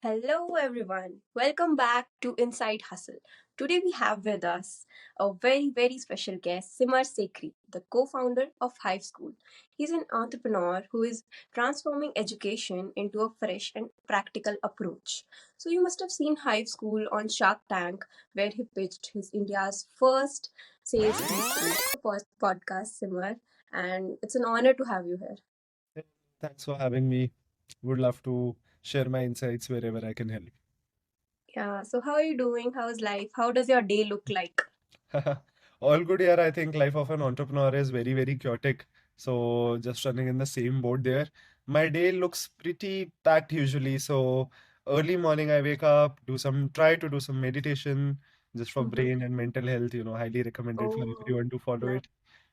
Hello, everyone. Welcome back to Inside Hustle. Today we have with us a very special guest, Simar Sekhri, the co founder of Hive School. He's an entrepreneur who is transforming education into a fresh and practical approach. So, you must have seen Hive School on Shark Tank, where he pitched his India's first sales preschool. First podcast, Simar, and it's an honor to have you here. Hey, thanks for having me. Would love to share my insights wherever I can Yeah, so how are you doing? How's life? How does your day look like? help. All good here. I think life of an entrepreneur is very chaotic. So just running in the same boat there. My day looks pretty packed usually. So early morning I wake up, try to do some meditation just for brain and mental health, highly recommended for Oh, everyone to follow nice. it.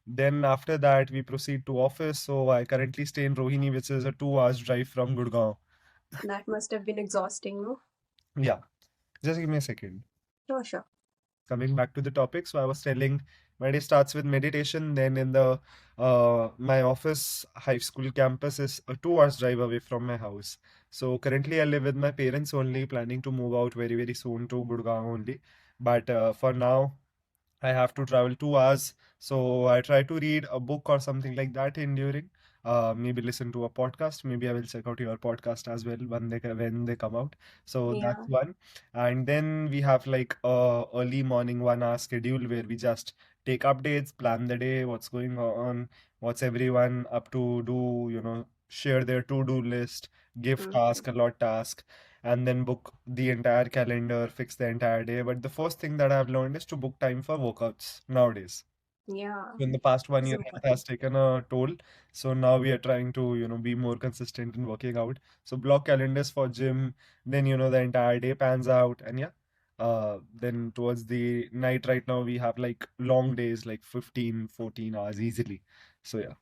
Then after that we proceed to office. So I currently stay in Rohini, which is a 2 hours drive from Gurgaon. That must have been exhausting, no? Yeah, just give me a second. Sure. Coming back to the topic, so I was telling my day starts with meditation. Then in the my office high school campus is a 2 hours drive away from my house. So currently I live with my parents only, planning to move out very soon to Gurgaon only. But for now I have to travel 2 hours. So I try to read a book or something like that in during. Maybe listen to a podcast. Maybe I will check out your podcast as well when they come out. So that's Yeah. one. And then we have like a early morning 1 hour schedule where we just take updates, plan the day, what's going on, what's everyone up to do, share their to-do list, give Mhm. task, allot task, and then book the entire calendar, fix the entire day. But the first thing that I've learned is to book time for workouts nowadays. Yeah. In the past one It's year, health has important. taken a toll. So now we are trying to, be more consistent in working out. So block calendars for gym, then, the entire day pans out. And yeah, then towards the night right now, we have like long days, like 15, 14 hours easily. So yeah.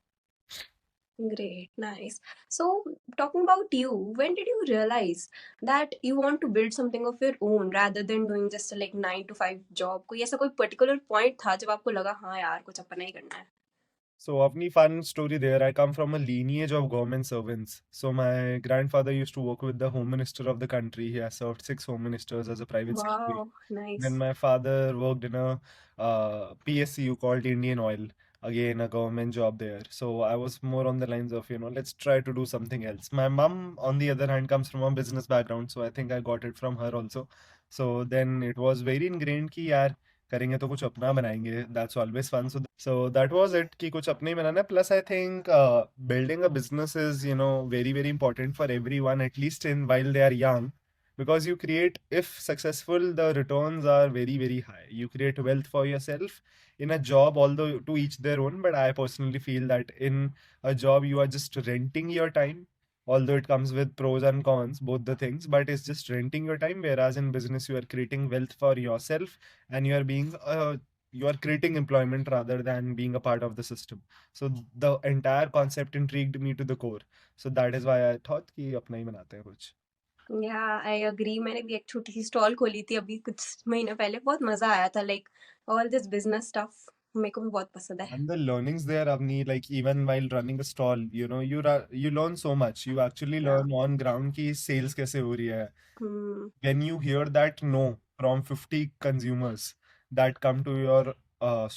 Great. Nice. So, talking about you, when did you realize that you want to build something of your own rather than doing just a like 9 to 5 job? कोई ऐसा कोई particular point था जब आपको लगा हाँ यार कुछ अपना ही करना है? So, Avni, fun story there. I come from a lineage of government servants. So, my grandfather used to work with the Home Minister of the country. He has served 6 Home Ministers as a private secretary. Wow, Then, nice. my father worked in a PSCU called Indian Oil, again, a government job there. So, I was more on the lines of, let's try to do something else. My mom, on the other hand, comes from a business background. So, I think I got it from her also. So, then it was very ingrained कि यार करेंगे तो कुछ अपना बनाएंगे. That's always fun. So that was it कि कुछ अपने ही बनाना है. Plus I think building a business is very important for everyone, at least in while they are young, because you create, if successful, the returns are very high. You create wealth for yourself. In a job, although to each their own, but I personally feel that in a job you are just renting your time, although it comes with pros and cons, both the things, but it's just renting your time. Whereas in business you are creating wealth for yourself, and you are creating employment rather than being a part of the system. So the entire concept intrigued me to the core. So that is why I thought कि अपना ही बनाते हैं कुछ. या I agree मैंने भी एक छोटी सी स्टॉल खोली थी अभी कुछ महीने पहले बहुत मजा आया था like all this business stuff मेरे को भी बहुत पसंद है And the learnings there, Avni, like even while running a stall, you learn so much. You actually या learn on ground कि sales कैसे हो रही है. हम्म When you hear that no from 50 consumers that come to your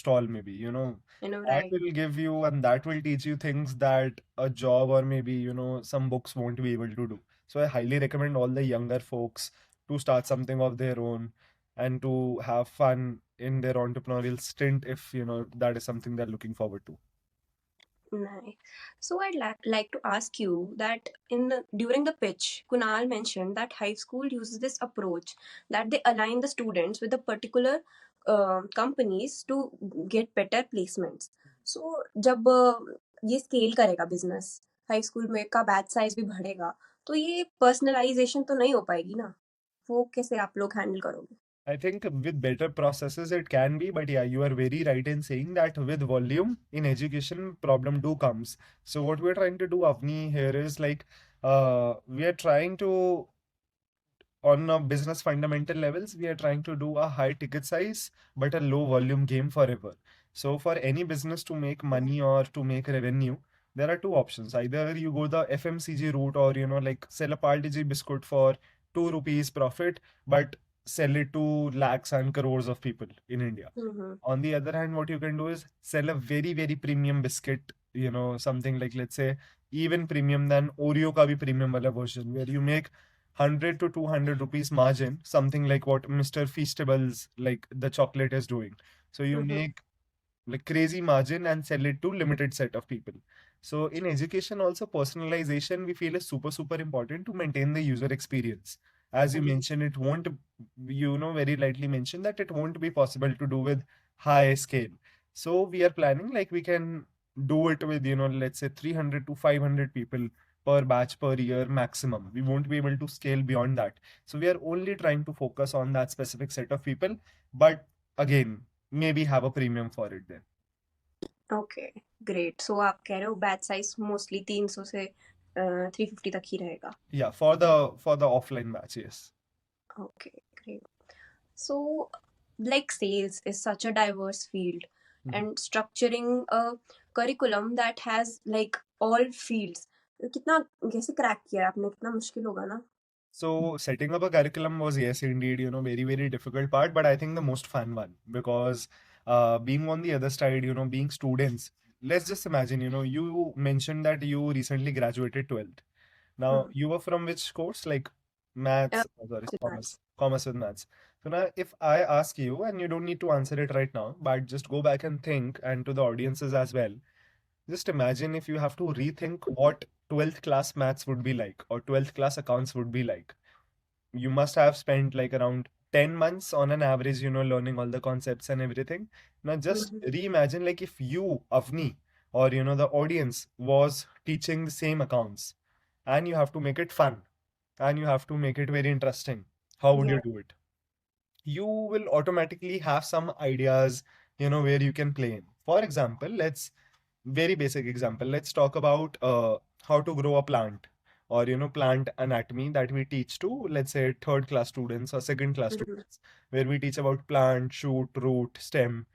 stall, maybe, I know that right will give you and that will teach you things that a job or maybe, some books won't be able to do. So I highly recommend all the younger folks to start something of their own and to have fun in their entrepreneurial stint if, that is something they're looking forward to. Nice. So I'd like to ask you that during the pitch, Kunal mentioned that high school uses this approach that they align the students with the particular companies to get better placements. So जब ये scale करेगा business high school में का batch size भी बढ़ेगा तो ये personalisation तो नहीं हो पाएगी ना वो कैसे आप लोग हैंडल करोगे I think with better processes it can be, but yeah, you are very right in saying that with volume in education, problem do comes. So what we're trying to do, Avni, here is like we are trying to on a business fundamental levels, we are trying to do a high ticket size but a low volume game forever. So for any business to make money or to make revenue, there are two options. Either you go the FMCG route or like sell a Parle-G biscuit for 2 rupees profit, but sell it to lakhs and crores of people in India. Mm-hmm. On the other hand, what you can do is sell a very, very premium biscuit, something like, let's say, even premium than Oreo ka bhi premium wala version, where you make 100 to 200 rupees margin, something like what Mr. Feastables, like the chocolate, is doing. So you Mm-hmm. make like crazy margin and sell it to limited set of people. So in education also, personalization we feel is super super important to maintain the user experience. As you mentioned, it won't, very lightly mentioned that it won't be possible to do with high scale. So we are planning like we can do it with, let's say 300 to 500 people per batch per year maximum. We won't be able to scale beyond that. So we are only trying to focus on that specific set of people. But again, maybe have a premium for it then. Okay, great. So आप कह रहे हो batch size mostly 300 से 350 तक ही रहेगा। Yeah, for the offline batch, yes. Okay, great. So like sales is such a diverse field, Mhm. and structuring a curriculum that has like all fields, कितना कैसे crack किया है आपने? कितना मुश्किल होगा ना? So setting up a curriculum was, yes, indeed, very, very difficult part, but I think the most fun one, because being on the other side, being students, let's just imagine, you mentioned that you recently graduated 12th. Now, hmm. you were from which course? Like maths, sorry, commerce, commerce with maths. So now, if I ask you, and you don't need to answer it right now, but just go back and think, and to the audiences as well, just imagine if you have to rethink what 12th class maths would be like, or 12th class accounts would be like. You must have spent like around 10 months on an average, learning all the concepts and everything. Now just hmm. reimagine like if you, Avni, or the audience was teaching the same accounts, and you have to make it fun, and you have to make it very interesting. How would या। you do it? You will automatically have some ideas, where you can play in. For example, let's very basic example. Let's talk about how to grow a plant, or plant anatomy that we teach to, let's say, third class students or second class hmm. students, where we teach about plant, shoot, root, stem.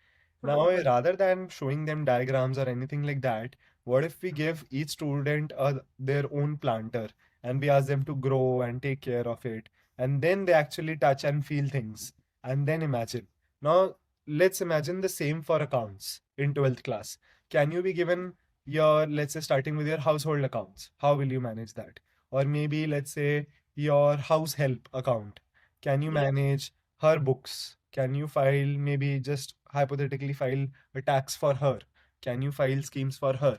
Now, hmm. rather than showing them diagrams or anything like that, what if we give each student their own planter, and we ask them to grow and take care of it, and then they actually touch and feel things, and then imagine. Now, let's imagine the same for accounts in 12th class. Can you be given your, let's say, starting with your household accounts? How will you manage that? Or maybe, let's say, your house help account. Can you या। manage her books? Can you file, maybe just hypothetically file a tax for her? Can you file schemes for her?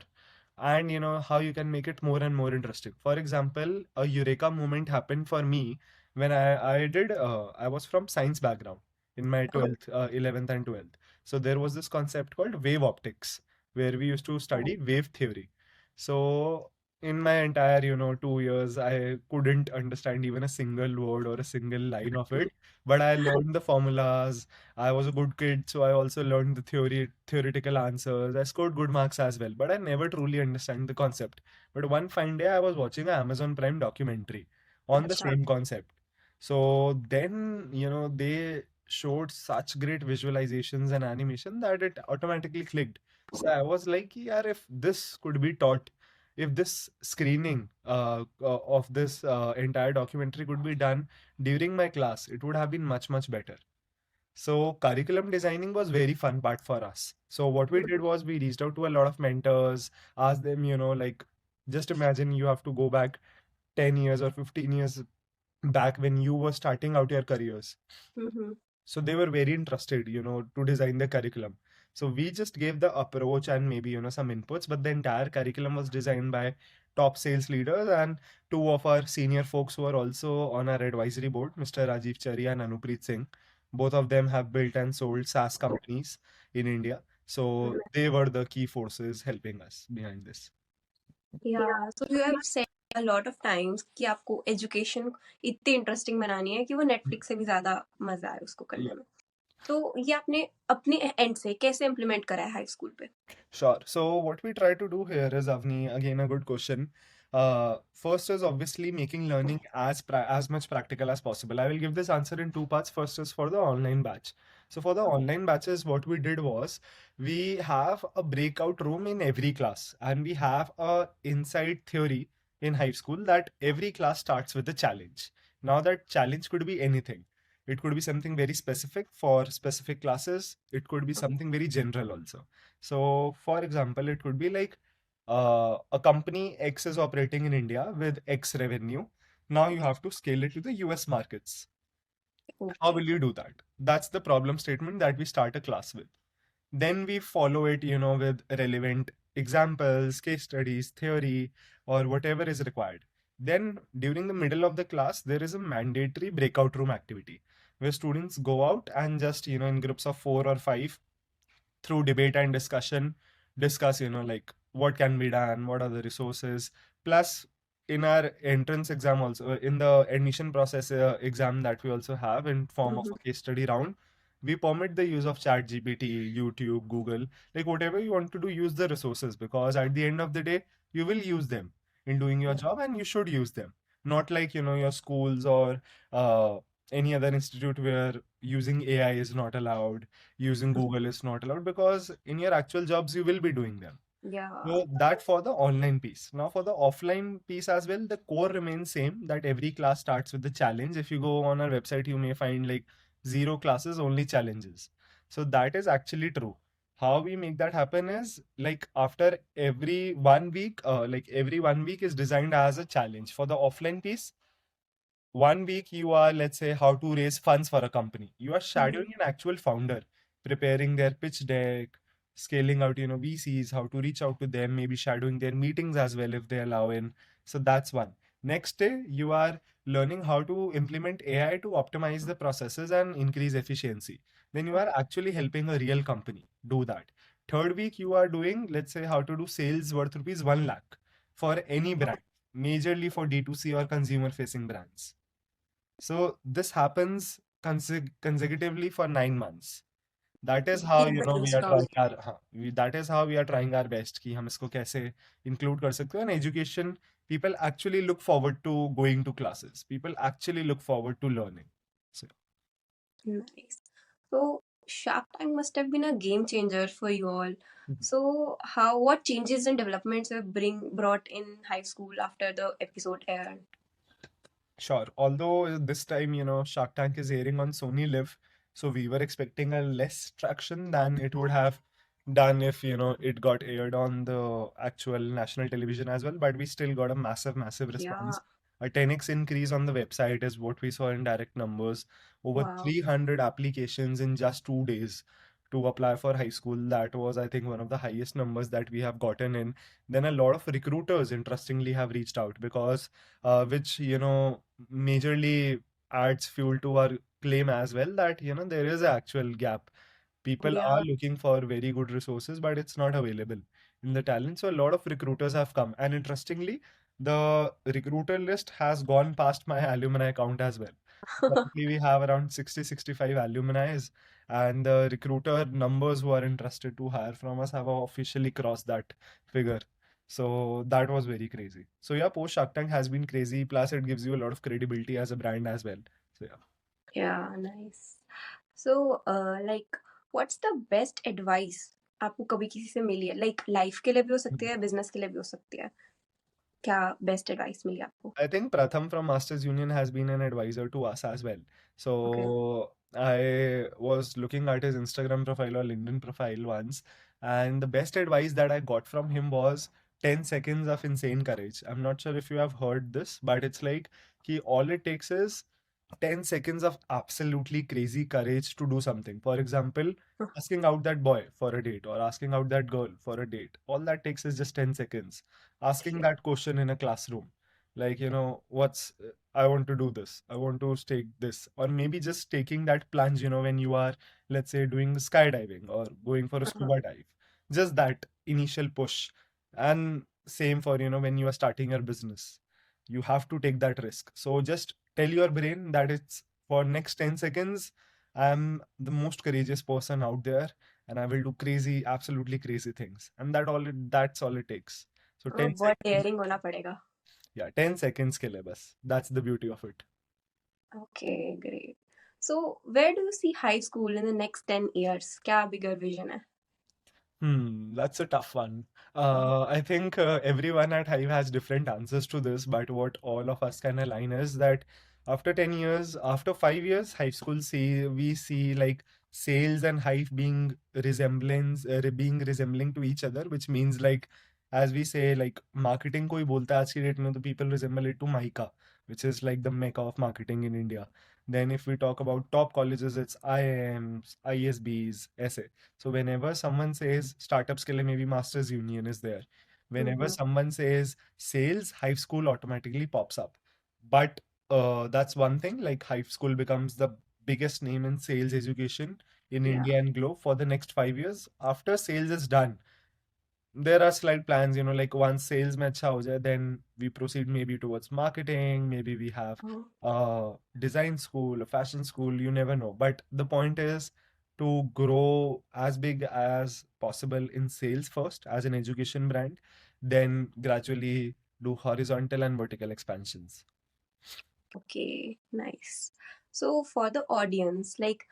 And how you can make it more and more interesting. For example, a eureka moment happened for me when I was from science background in my 12th, 11th and 12th. So there was this concept called wave optics, where we used to study wave theory. So in my entire, 2 years, I couldn't understand even a single word or a single line of it, but I learned the formulas. I was a good kid, so I also learned the theoretical answers. I scored good marks as well, but I never truly understand the concept. But one fine day, I was watching an Amazon Prime documentary on the अच्छा। same concept. So then, they showed such great visualizations and animation that it automatically clicked. So I was like, yeah, if this could be taught, if this screening of this entire documentary could be done during my class, it would have been much, much better. So curriculum designing was very fun part for us. So what we did was we reached out to a lot of mentors, asked them, like just imagine you have to go back 10 years or 15 years back when you were starting out your careers. Hmm. So they were very interested, to design the curriculum. So we just gave the approach and maybe, some inputs, but the entire curriculum was designed by top sales leaders and two of our senior folks who are also on our advisory board, Mr. Rajiv Chari and Anupreet Singh. Both of them have built and sold SaaS companies in India. So they were the key forces helping us behind this. या। So you have said a lot of times कि आपको education इतनी interesting बनानी है कि वो Netflix से भी ज्यादा मजा आए उसको करने में। तो ये आपने अपने एंड से कैसे इम्प्लीमेंट करा है हाई स्कूल पे? Sure. So what we try to do here is, Avni, again, a good question. First is obviously making learning as much practical as possible. I will give this answer in two parts. First is for the online batch. So for the online batches, what we did was we have a breakout room in every class, and we have a inside theory in high school that every class starts with a challenge. Now that challenge could be anything. It could be something very specific for specific classes. It could be something very general also. So, for example, it could be like a company X is operating in India with X revenue. Now you have to scale it to the US markets. How Okay. will you do that? That's the problem statement that we start a class with. Then we follow it, with relevant examples, case studies, theory, or whatever is required. Then during the middle of the class, there is a mandatory breakout room activity where students go out and just, in groups of 4 or 5, through debate and discussion, discuss, like what can be done, what are the resources. Plus, in our entrance exam also, in the admission process exam that we also have in form of Mhm. a case study round, we permit the use of chat gpt, YouTube, Google, like whatever you want to do, use the resources, because at the end of the day you will use them in doing your Yeah. job, and you should use them. Not like, your schools or uh, any other institute where using AI is not allowed, using Google is not allowed, because in your actual jobs you will be doing them. Yeah. So that for the online piece. Now for the offline piece as well, the core remains same, that every class starts with the challenge. If you go on our website, you may find like zero classes, only challenges. So that is actually true. How we make that happen is like after every 1 week, like every 1 week is designed as a challenge. For the offline piece, 1 week you are, let's say, how to raise funds for a company. You are Mhm. shadowing an actual founder, preparing their pitch deck, scaling out, VCs, how to reach out to them, maybe shadowing their meetings as well if they allow in. So that's one. Next day, you are learning how to implement AI to optimize the processes and increase efficiency. Then you are actually helping a real company do that. Third week, you are doing, let's say, how to do sales worth rupees 1 lakh for any brand, majorly for D2C or consumer facing brands. So this happens consecutively for 9 months. That is how, Very we are brainstorming. trying our that is how we are trying our best कि हम इसको कैसे include कर सकते हैं. And education, people actually look forward to going to classes. People actually look forward to learning. So Nice. So Shark Tank must have been a game changer for you all. So what changes and developments have brought in high school after the episode aired? sure. Although this time, Shark Tank is airing on Sony Live, so we were expecting a less traction than it would have done if, it got aired on the actual national television as well. But we still got a massive, massive Yeah. response. A 10x increase on the website is what we saw in direct numbers. Over Wow. 300 applications in just 2 days to apply for high school. That was, I think, one of the highest numbers that we have gotten in. Then a lot of recruiters, interestingly, have reached out because which majorly adds fuel to our claim as well, that there is an actual gap. People are Yeah. looking for very good resources, but it's not available in the talent. So a lot of recruiters have come, and interestingly, the recruiter list has gone past my alumni account as well. Currently we have around 60-65 alumni, and the recruiter numbers who are interested to hire from us have officially crossed that figure. So that was very crazy. So yeah, post Shark Tank has been crazy. Plus, it gives you a lot of credibility as a brand as well. So yeah. Yeah, nice. So what's the best advice आपको कभी किसी से मिली है? Like life के लिए भी हो सकती है, बिजनेस के लिए भी हो सकती है. क्या बेस्ट एडवाइस मिली आपको? I think Pratham from Masters Union has been an advisor to us as well. Okay. So I was looking at his Instagram profile or LinkedIn profile once, and the best advice that I got from him was 10 seconds of insane courage. I'm not sure if you have heard this, but it's like all it takes is 10 seconds of absolutely crazy courage to do something. For example, asking out that boy for a date or asking out that girl for a date. All that takes is just 10 seconds. Asking that question in a classroom, like, I want to do this, I want to take this, or maybe just taking that plunge, when you are, let's say, doing skydiving or going for a scuba dive. Just that initial push. And same for, when you are starting your business. You have to take that risk. So just tell your brain that it's for next 10 seconds, I'm the most courageous person out there, and I will do crazy, absolutely crazy things. And that's all it takes. So 10 बहुत seconds, dairying होना पड़ेगा. yeah, 10 seconds ke liye bas. That's the beauty of it. Okay, great. So where do you see high school in the next 10 years? क्या बिगर vision है? That's a tough one. I think everyone at Hive has different answers to this, but what all of us can align is that After 10 years, after 5 years, high school see we see like sales and Hive being resembling to each other, which means like as we say like marketing koi bolta hai aaj ki date mein, the people resemble it to Mica, which is like the mecca of marketing in India. Then if we talk about top colleges, it's IIMs, ISBs, ऐसे. So whenever someone says startups के लिए maybe Masters Union is there. Whenever Mm-hmm. someone says sales, Hive School automatically pops up. But that's one thing. Like Hive School becomes the biggest name in sales education in Yeah. India and globe for the next 5 years. After sales is done, there are slight plans, like once sales mein acha ho jaye, then we proceed maybe towards marketing, maybe we have Oh, a design school, a fashion school, you never know. But the point is to grow as big as possible in sales first as an education brand, then gradually do horizontal and vertical expansions. okay, nice. So, for the audience, like,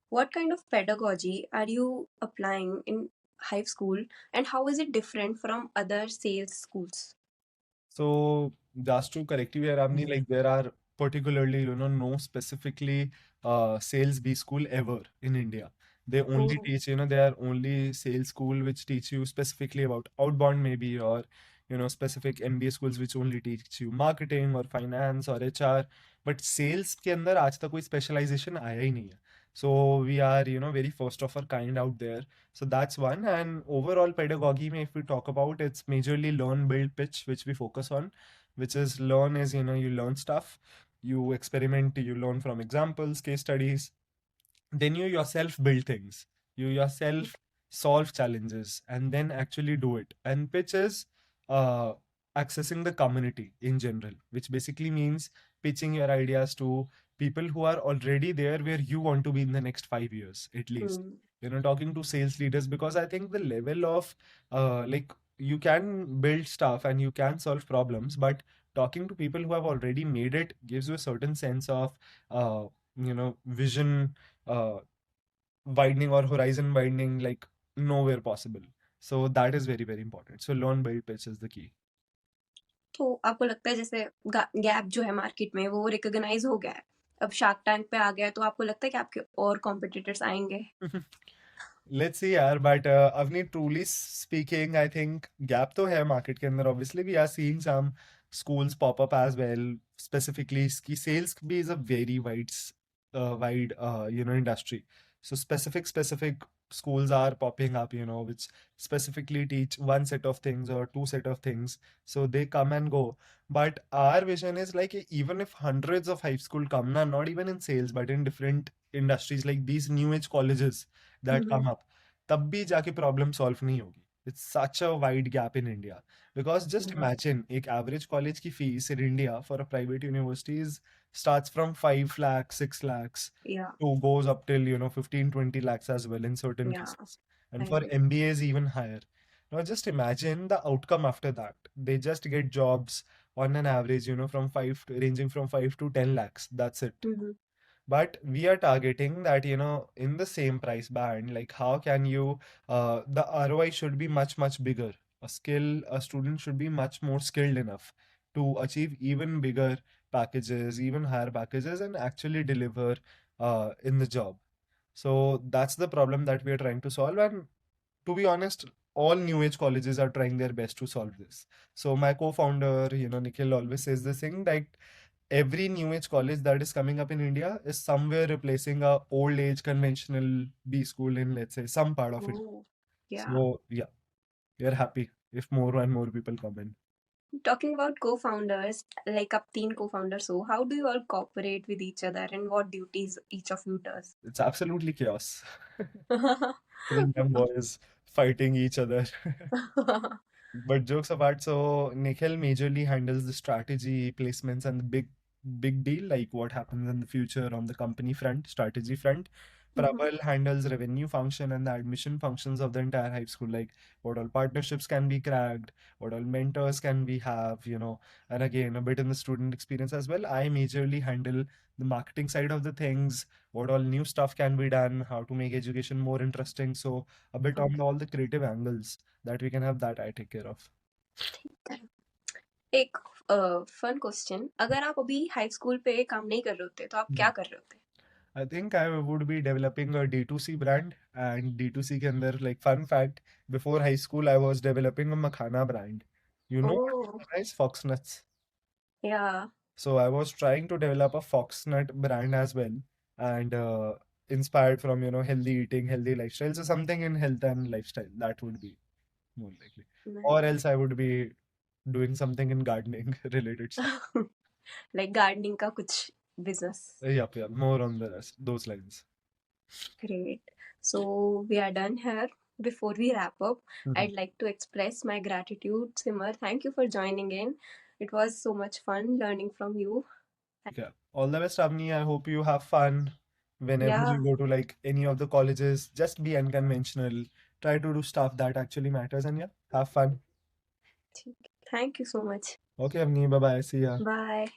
what kind of pedagogy are you applying in Hive School, and how is it different from other sales schools? So just to correct you here, Amni, like there are particularly, no specifically sales B school ever in India. They only Oh, teach, they are only sales school which teach you specifically about outbound maybe, or specific MBA schools which only teach you marketing or finance or HR. But sales के अंदर आज तक कोई specialization आया ही नहीं है. So we are, very first of our kind out there. So that's one. And overall pedagogy, if we talk about, it's majorly learn, build, pitch, which we focus on. Which is learn is, you learn stuff, you experiment, you learn from examples, case studies, then you yourself build things, you yourself solve challenges and then actually do it. And pitch is uh, accessing the community in general, which basically means pitching your ideas to people who are already there where you want to be in the next 5 years at least. mm, Talking to sales leaders, because I think the level of like you can build stuff and you can solve problems, but talking to people who have already made it gives you a certain sense of vision uh, widening or horizon widening like nowhere possible. So that is very, very important. So learn, build, pitch is the key. तो आपको लगता है जैसे gap जो है market में वो recognise हो गया है, अब शार्क टैंक पे आ गया है, तो आपको लगता है कि आपके और कॉम्पिटिटर्स आएंगे? Let's see यार, but Avni, truly speaking, I think gap तो है market के अंदर. Obviously, we are seeing some schools pop up as well. Specifically, ski sales भी is a very wide industry. So specific schools are popping up, which specifically teach one set of things or two set of things. So they come and go. But our vision is like even if hundreds of high school come, na, not even in sales, but in different industries like these new age colleges that come up, तब भी जाके problem solve नहीं होगी. It's such a wide gap in India. Because just imagine, एक average college की fees in India for a private university starts from 5 lakhs, 6 lakhs या to goes up till 15, 20 lakhs as well in certain या cases. And I for no. MBAs even higher. Now just imagine the outcome after that. They just get jobs on an average, ranging from 5 to 10 lakhs. That's it. But we are targeting that, in the same price band, like how can you, the ROI should be much, much bigger. A student should be much more skilled enough to achieve even bigger packages, even higher packages, and actually deliver in the job. So that's the problem that we are trying to solve. And to be honest, all new age colleges are trying their best to solve this. So my co-founder, Nikhil always says this thing that every new age college that is coming up in India is somewhere replacing a old age conventional B school in, let's say, some part of it. ओह, या. So yeah, we are happy if more and more people come in. Talking about co-founders, like up teen co-founders, so how do you all cooperate with each other and what duties each of you does? It's absolutely chaos. Three young boys fighting each other. But jokes apart, so Nikhil majorly handles the strategy, placements, and the big deal, like what happens in the future on the company front, strategy front. Prabal handles revenue function and the admission functions of the entire high school, like what all partnerships can be cracked, what all mentors can we have, and again, a bit in the student experience as well. I majorly handle the marketing side of the things, what all new stuff can be done, how to make education more interesting. So a bit on Okay. all the creative angles that we can have, that I take care of. एक fun question, अगर आप अभी high school पे काम नहीं कर रहे होते तो आप क्या कर रहे होते? I think I would be developing a D2C brand and D2C के अंदर like fun fact before high school I was developing a makhana brand. You know what oh, makhana is? Fox nuts. या, So I was trying to develop a fox nut brand as well and inspired from healthy eating, healthy lifestyle. So something in health and lifestyle that would be more likely. Or else I would be doing something in gardening related stuff. Like gardening का कुछ business. Yep, more on those lines. Great. So we are done here. Before we wrap up, Mhm. I'd like to express my gratitude, Simar. Thank you for joining in. It was so much fun learning from you. Okay. All the best, Avni. I hope you have fun whenever Yeah, you go to like any of the colleges. Just be unconventional. Try to do stuff that actually matters and yeah, have fun. thank you so much. Okay, Avni. Bye bye. See ya. Bye.